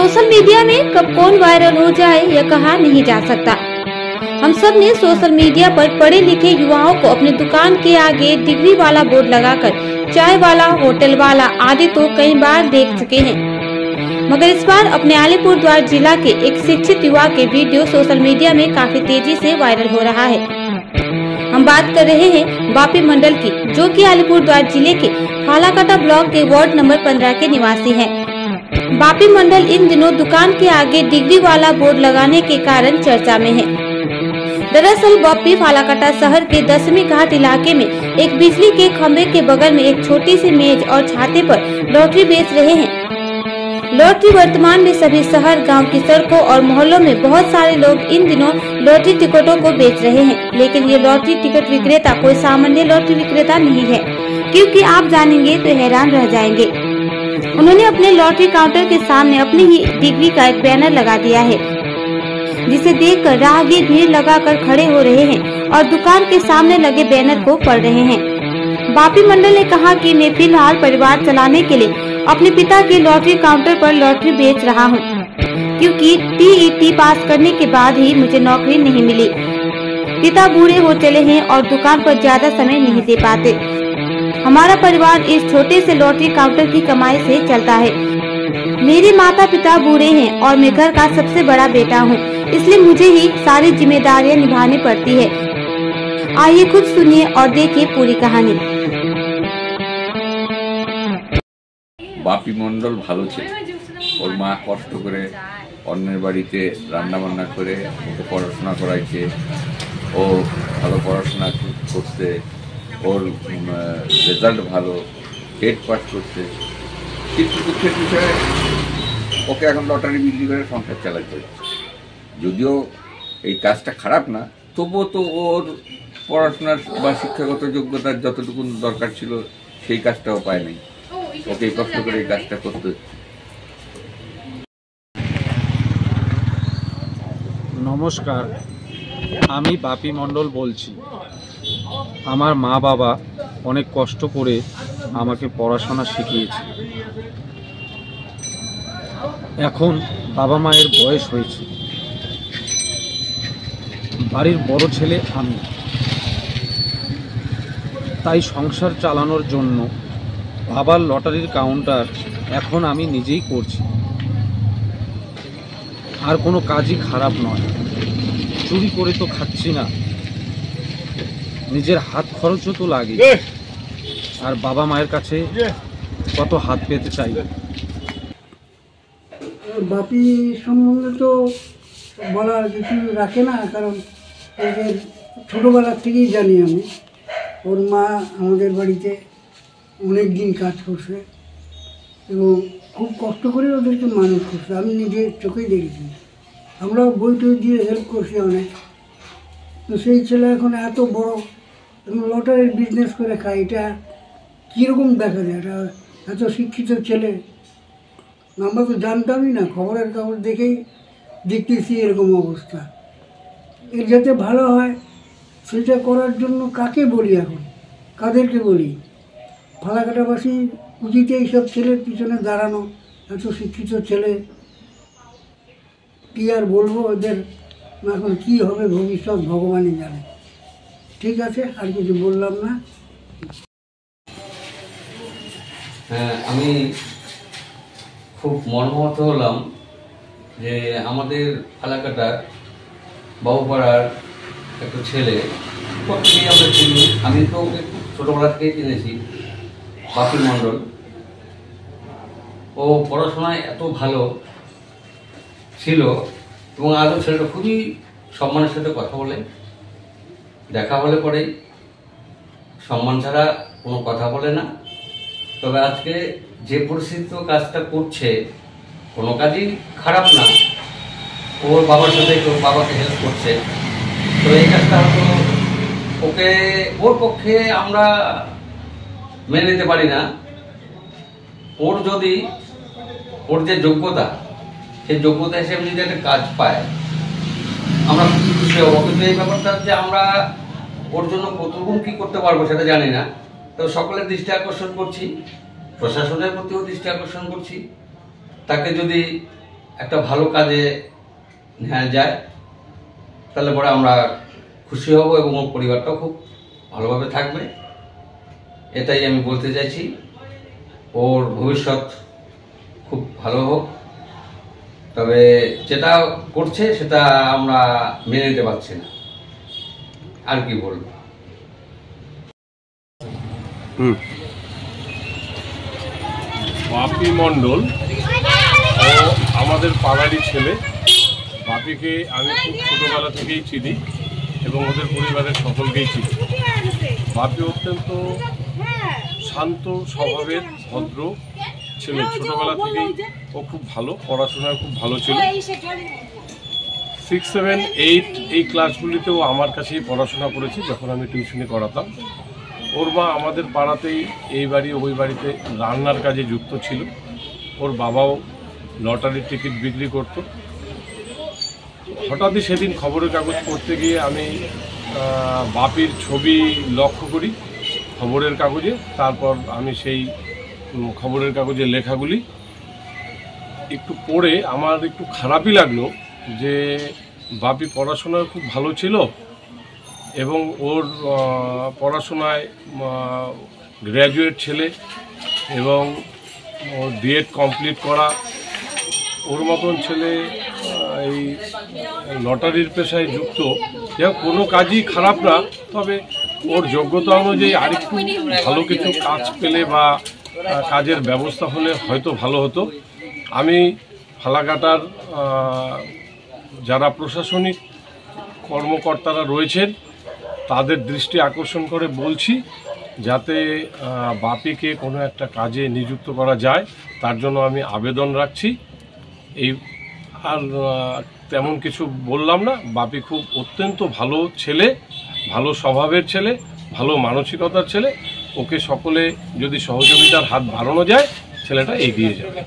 Social media में कब कौन वायरल हो जाए यह कहा नहीं जा सकता। हम सब ने सोशल मीडिया पर पढ़े लिखे युवाओं को अपने दुकान के आगे डिग्री वाला बोर्ड लगाकर चाय वाला, होटल वाला आदि तो कई बार देख चुके हैं, मगर इस बार अपने अलीपुरद्वार जिला के एक शिक्षित युवा के वीडियो सोशल मीडिया में काफी तेजी से वायरल हो रहा है। हम बात कर रहे हैं बापी मंडल की, जो कि अलीपुरद्वार जिले के फालाकाटा ब्लॉक के वार्ड नंबर 15 के निवासी हैं। बापी मंडल इन दिनों दुकान के आगे डिग्री वाला बोर्ड लगाने के कारण चर्चा में है। दरअसल बापी फालाकाटा शहर के 10वीं घाट इलाके में एक बिजली के खंभे के बगल में एक छोटी सी मेज और छाते पर लॉटरी बेच रहे हैं। लॉटरी वर्तमान में सभी शहर, गांव की सड़कों और मोहल्लों में बहुत सारे लोग इन दिनों लॉटरी टिकटों को बेच रहे हैं, लेकिन ये लॉटरी टिकट विक्रेता कोई सामान्य लॉटरी विक्रेता नहीं है, क्योंकि आप जानेंगे तो हैरान रह जाएंगे। उन्होंने अपने लॉटरी काउंटर के सामने अपनी ही डिग्री का एक बैनर लगा दिया है, जिसे देखकर राहगीर भीड़ लगाकर खड़े हो रहे हैं और दुकान के सामने लगे बैनर को पढ़ रहे हैं। बापी मंडल ने कहा कि मैं फिलहाल परिवार चलाने के लिए अपने पिता के लॉटरी काउंटर पर लॉटरी बेच रहा हूं, क्योंकि टीईटी पास करने के बाद ही मुझे नौकरी नहीं मिली। पिता बूढ़े हो चले हैं और दुकान पर ज्यादा समय नहीं दे पाते। हमारा परिवार इस छोटे से लॉटरी काउंटर की कमाई से चलता है। मेरे माता पिता बूढ़े हैं और मैं घर का सबसे बड़ा बेटा हूं, इसलिए मुझे ही सारी जिम्मेदारियां निभानी पड़ती है। आइए खुद सुनिए और देखिए पूरी कहानी। बापी मंडल भालो छेले, और मा कष्ट करे अन्येर बाड़ीते रान्ना बान्ना करे ओके पढ़ाशोना कराइছে, ও ভালো পড়াশোনা করছে, ওর রেজাল্ট ভালো, টেট পাস করছে, কিন্তু দুঃখের বিষয়ে ওকে এখন লটারি বিক্রি করে সংসার চালাতে হচ্ছে। যদিও এই কাজটা খারাপ না, তবুও তো ওর পড়াশোনার বা শিক্ষাগত যোগ্যতার যতটুকু দরকার ছিল সেই কাজটাও পায় নাই, ওকে কষ্ট করে এই কাজটা করতে হচ্ছে। নমস্কার, আমি বাপি মণ্ডল বলছি। আমার মা বাবা অনেক কষ্ট করে আমাকে পড়াশোনা শিখিয়েছে। এখন বাবা মায়ের বয়স হয়েছে, বাড়ির বড় ছেলে আমি, তাই সংসার চালানোর জন্য বাবার লটারির কাউন্টার এখন আমি নিজেই করছি। আর কোনো কাজই খারাপ নয়, চুরি করে তো খাচ্ছি না, নিজের হাত খরচও তো লাগে, আর বাবা মায়ের কাছে কত হাত পেতে চাই। বাপি সম্বন্ধে তো বলার কিছু রাখে না, কারণ এদের ছোটোবেলার থেকেই জানি আমি। ওর মা আমাদের বাড়িতে অনেক দিন কাজ করছে এবং খুব কষ্ট করে ওদেরকে মানুষ করছে, আমি নিজের চোখেই দেখেছি। আমরাও বই টই দিয়ে হেল্প করছি অনেক। তো সেই ছেলে এখন এত বড় লটারির বিজনেস করে খায়, এটা কীরকম দেখা যায়? এটা এত শিক্ষিত ছেলে, আমরা তো জানতামই না, খবরের কাগজ দেখেই দেখতেছি এরকম অবস্থা। এর যাতে ভালো হয় সেটা করার জন্য কাকে বলি, এখন কাদেরকে বলি? ফালাকাটাবাসী উচিত এইসব ছেলের পিছনে দাঁড়ানো। এত শিক্ষিত ছেলে, কী আর বলবো, ওদের এখন কী হবে ভবিষ্যৎ ভগবানই জানে। ঠিক আছে, আর কিছু বললাম না। হ্যাঁ, আমি খুব মর্মাহত হলাম যে আমাদের ফালাকাটার বাবুপাড়ার একটা ছেলে, প্রত্যেকেই আমরা চিনি, আমি তো ওকে ছোটোবেলা থেকেই চিনেছি, বাপি মণ্ডল। ও পড়াশোনায় এত ভালো ছিল এবং আজও ছেলেটা খুবই সম্মানের সাথে কথা বলে, দেখা হলে পরেই সম্মান ছাড়া কোনো কথা বলে না। তবে আজকে যে পরিস্থিতিতে কাজটা করছে, কোনো কাজই খারাপ না, ওর বাবার সাথে বাবাকে হেল্প করছে, তো এই কাজটা হয়তো ওকে ওর পক্ষে আমরা মেনে নিতে পারি না। ওর যদি ওর যে যোগ্যতা, সেই যোগ্যতা হিসেবে যদি একটা কাজ পায় আমরা খুশি হবো, কিন্তু এই ব্যাপারটা যে আমরা ওর জন্য কতটুকু কী করতে পারবো সেটা জানি না। তো সকলের দৃষ্টি আকর্ষণ করছি, প্রশাসনের প্রতিও দৃষ্টি আকর্ষণ করছি, তাকে যদি একটা ভালো কাজে নেওয়া যায়, তাহলে পরে আমরা খুশি হব এবং ওর পরিবারটাও খুব ভালোভাবে থাকবে। এটাই আমি বলতে চাইছি। ওর ভবিষ্যৎ খুব ভালো হোক, তবে যেটা করছে সেটা আমরা মেনে নিতে পারছি না, আর কি বলবো। বাপি মণ্ডল ও আমাদের পাড়ারই ছেলে। বাপিকে আমি খুব ছোটোবেলা থেকেই চিনি এবং ওদের পরিবারের সকলকেই চিনি। বাপি অত্যন্ত শান্ত স্বভাবের ভদ্র ছেলে। ছোটোবেলা থেকেই ও খুব ভালো, পড়াশোনায় খুব ভালো ছিল। 6, 7, 8 এই ক্লাসগুলিতেও আমার কাছেই পড়াশোনা করেছে যখন আমি টিউশনি করাতাম। ওর মা আমাদের পাড়াতেই এই বাড়ি ওই বাড়িতে রান্নার কাজে যুক্ত ছিল। ওর বাবাও লটারির টিকিট বিক্রি করত। হঠাৎই সেদিন খবরের কাগজ পড়তে গিয়ে আমি বাপির ছবি লক্ষ্য করি খবরের কাগজে। তারপর আমি সেই খবরের কাগজের লেখাগুলি একটু পড়ে আমার একটু খারাপই লাগলো যে বাপি পড়াশোনায় খুব ভালো ছিল এবং ওর পড়াশোনায় গ্র্যাজুয়েট ছেলে এবং ওর বিএড কমপ্লিট করা। ওর মতন ছেলে এই লটারির পেশায় যুক্ত, যা কোনো কাজই খারাপ না, তবে ওর যোগ্যতা অনুযায়ী আরেকটু ভালো কিছু কাজ পেলে বা কাজের ব্যবস্থা হলে হয়তো ভালো হতো। আমি ফালাকাটার যারা প্রশাসনিক কর্মকর্তারা রয়েছেন তাদের দৃষ্টি আকর্ষণ করে বলছি যাতে বাপিকে কোনো একটা কাজে নিযুক্ত করা যায়, তার জন্য আমি আবেদন রাখছি। এই আর তেমন কিছু বললাম না। বাপি খুব অত্যন্ত ভালো ছেলে, ভালো স্বভাবের ছেলে, ভালো মানসিকতার ছেলে। ওকে সকলে যদি সহযোগিতার হাত বাড়ানো যায় ছেলেটা এগিয়ে যাবে।